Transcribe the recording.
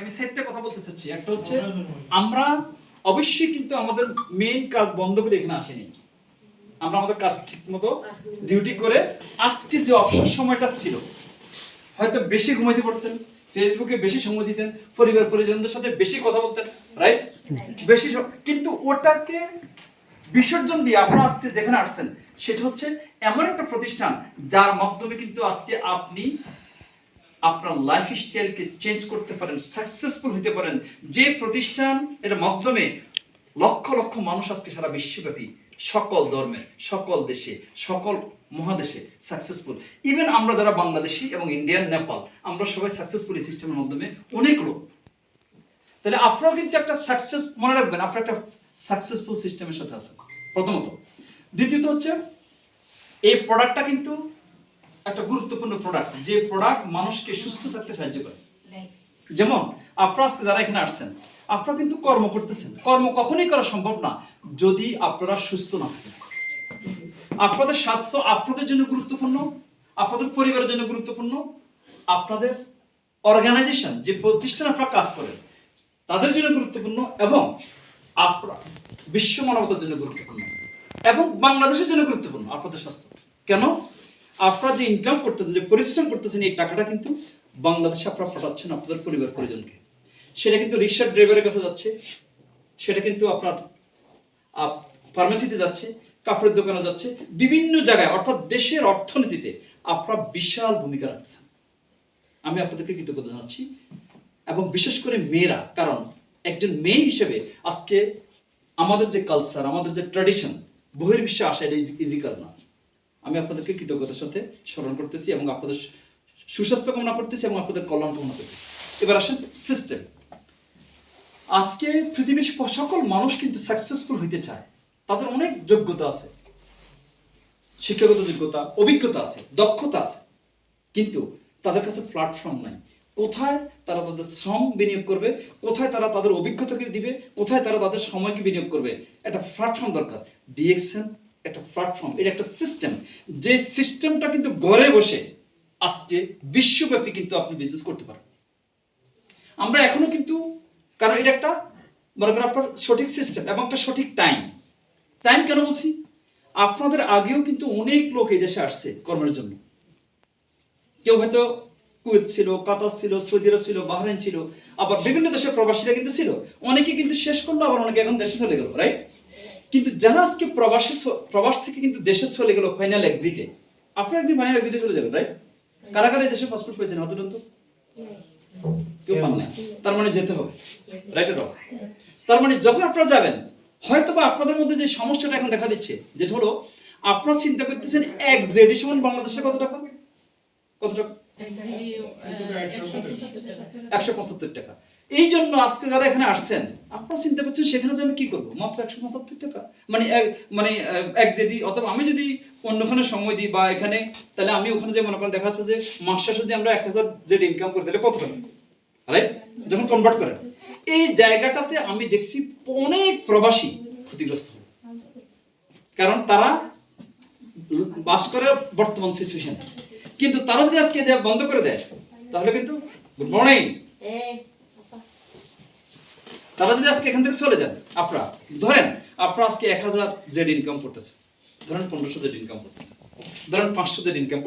আমি সেটটা কথা বলতে চাচ্ছি। একটা হচ্ছে আমরা অবশ্যই কিন্তু আমাদের মেইন কাজ বন্ধ করে এখানে আসেনি। আমরা আমাদের কাজ ঠিকমতো ডিউটি করে আজকে যে অবসর সময়টা ছিল, হয়তো বেশি ঘুমাইতে পারতেন, ফেসবুকে বেশি সময় দিতেন, পরিবার পরিজনদের সাথে বেশি কথা বলতেন, রাইট? বেশি কিন্তু ওটাকে বিসর্জন দিয়ে আপনারা আজকে যেখানে আসছেন সেটা হচ্ছে এমন একটা প্রতিষ্ঠান যার মাধ্যমে কিন্তু আজকে আপনি আপনার লাইফ স্টাইলকে চেঞ্জ করতে পারেন, সাকসেসফুল হতে পারেন। যে প্রতিষ্ঠান এর মাধ্যমে লক্ষ লক্ষ মানুষ আজকে সারা বিশ্বব্যাপী সকল ধর্মের, সকল দেশে, সকল মহাদেশে সাকসেসফুল। ইভেন আমরা যারা বাংলাদেশি এবং ইন্ডিয়ান, নেপাল, আমরা সবাই সাকসেসফুল এই সিস্টেমের মাধ্যমে অনেক লোক। তাহলে আপনারাও কিন্তু একটা সাকসেস, মনে রাখবেন আপনারা একটা সাকসেসফুল সিস্টেমের সাথে আছেন প্রথমত। দ্বিতীয়ত হচ্ছে এই প্রোডাক্টটা কিন্তু একটা গুরুত্বপূর্ণ প্রোডাক্ট, যে প্রোডাক্ট মানুষকে সুস্থ থাকতে সাহায্য করে। যেমন আপনারা আজকে যারা এখানে আসছেন, আপনারা কিন্তু কর্ম করতেছেন। কর্ম কখনোই করা সম্ভব না যদি আপনারা সুস্থ না থাকেন। আপনাদের স্বাস্থ্য আপনাদের জন্য গুরুত্বপূর্ণ, আপনাদের পরিবারের জন্য গুরুত্বপূর্ণ, আপনাদের অর্গানাইজেশন যে প্রতিষ্ঠান আপনারা কাজ করেন তাদের জন্য গুরুত্বপূর্ণ, এবং আপনারা বিশ্ব মানবতার জন্য গুরুত্বপূর্ণ, এবং বাংলাদেশের জন্য গুরুত্বপূর্ণ আপনাদের স্বাস্থ্য। কেন? আপনারা যে ইনকাম করতেছেন, যে পরিশ্রম করতেছেন, এই টাকাটা কিন্তু বাংলাদেশে আপনারা পাঠাচ্ছেন আপনাদের পরিবার পরিজনকে। সেটা কিন্তু রিক্সা ড্রাইভারের কাছে যাচ্ছে, সেটা কিন্তু আপনার ফার্মেসিতে যাচ্ছে, কাপড়ের দোকানে যাচ্ছে, বিভিন্ন জায়গায়, অর্থাৎ দেশের অর্থনীতিতে আপনারা বিশাল ভূমিকা রাখছেন। আমি আপনাদেরকে কৃতজ্ঞতা জানাচ্ছি, এবং বিশেষ করে মেয়েরা, কারণ একজন মেয়ে হিসেবে আজকে আমাদের যে কালচার, আমাদের যে ট্র্যাডিশন, বহির্বিশ্বে আসা এটা ইজি কাজ না। আমি আপনাদেরকে কৃতজ্ঞতার সাথে স্মরণ করতেছি এবং আপনাদের সুস্বাস্থ্য কামনা করতেছি এবং আপনাদের কল্যাণ কামনা করতেছি। এবার আসেন সিস্টেম। আজকে পৃথিবীর সকল মানুষ কিন্তু সাকসেসফুল হইতে চায়। তাদের অনেক যোগ্যতা আছে, শিক্ষাগত যোগ্যতা, অভিজ্ঞতা আছে, দক্ষতা আছে, কিন্তু তাদের কাছে প্ল্যাটফর্ম নাই। কোথায় তারা তাদের শ্রম বিনিয়োগ করবে, কোথায় তারা তাদের অভিজ্ঞতাকে দিবে, কোথায় তারা তাদের সময়কে বিনিয়োগ করবে, একটা প্ল্যাটফর্ম দরকার। ডিএক্সএন একটা প্ল্যাটফর্ম, এটা একটা সিস্টেম, যে সিস্টেমটা কিন্তু ঘরে বসে আজকে বিশ্বব্যাপী কিন্তু আপনি বিজনেস করতে পারেন। আমরা এখনো কিন্তু, কারণ এটা একটা মনে করেন আপনার সঠিক সিস্টেম এবং একটা সঠিক টাইম। টাইম কেন বলছি? আপনাদের আগেও কিন্তু অনেক লোক এই দেশে আসছে কর্মের জন্য। কেউ হয়তো কুয়েত ছিল, কাতার ছিল, সৌদি আরব ছিল, বাহরাইন ছিল, আবার বিভিন্ন দেশের প্রবাসীরা কিন্তু ছিল। অনেকে কিন্তু শেষ করলো, আবার অনেকে এখন দেশে চলে গেল, রাইট? কিন্তু যারা আজকে প্রবাস থেকে কিন্তু দেশে চলে গেল ফাইনাল এক্সিটে, আপনারা একদিন ফাইনাল এক্সিটে চলে যাবেন, রাইট? কারা কারা এই দেশে পাসপোর্ট পেয়েছেন অতটুকু তো কেউ পান না, তার মানে যেতে হবে, রাইট? তার মানে যখন আপনারা যাবেন, হয়তো বা আপনাদের মধ্যে যে সমস্যাটা এখন দেখা দিচ্ছে, যেটা হলো আপনারা চিন্তা করতেছেন এক জেডি সমান বাংলাদেশে কত টাকা, কত টাকা? 175 টাকা। এই জন্য আজকে যারা এখানে আসছেন, আপনারা চিন্তা করছেন সেখানে যে আমি কি করবো, মাত্র 175 টাকা, মানে এক জেডি। অথবা আমি যদি অন্যখানে সময় দিই বা এখানে, তাহলে আমি ওখানে যে মনে করেন দেখা যাচ্ছে যে মাস শেষে যদি আমরা 1000 জেডি ইনকাম করি, তাহলে কত টাকা, রাইট? যখন কনভার্ট করেন, এই জায়গাটাতে আমি দেখছি অনেক প্রবাসী ক্ষতিগ্রস্ত হয়, কারণ তারা বাস করে বর্তমান সিচুয়েশন। কিন্তু তারা যদি আজকে বন্ধ করে দেয়, তাহলে কিন্তু গুড মর্নিং, তারা যদি আজকে এখান থেকে চলে যান, আপনারা ধরেন আপনারা আজকে 1000 জেড ইনকাম করতেছে, ধরেন 1500 জেড ইনকাম করতেছে, ধরেন 500 জেড ইনকাম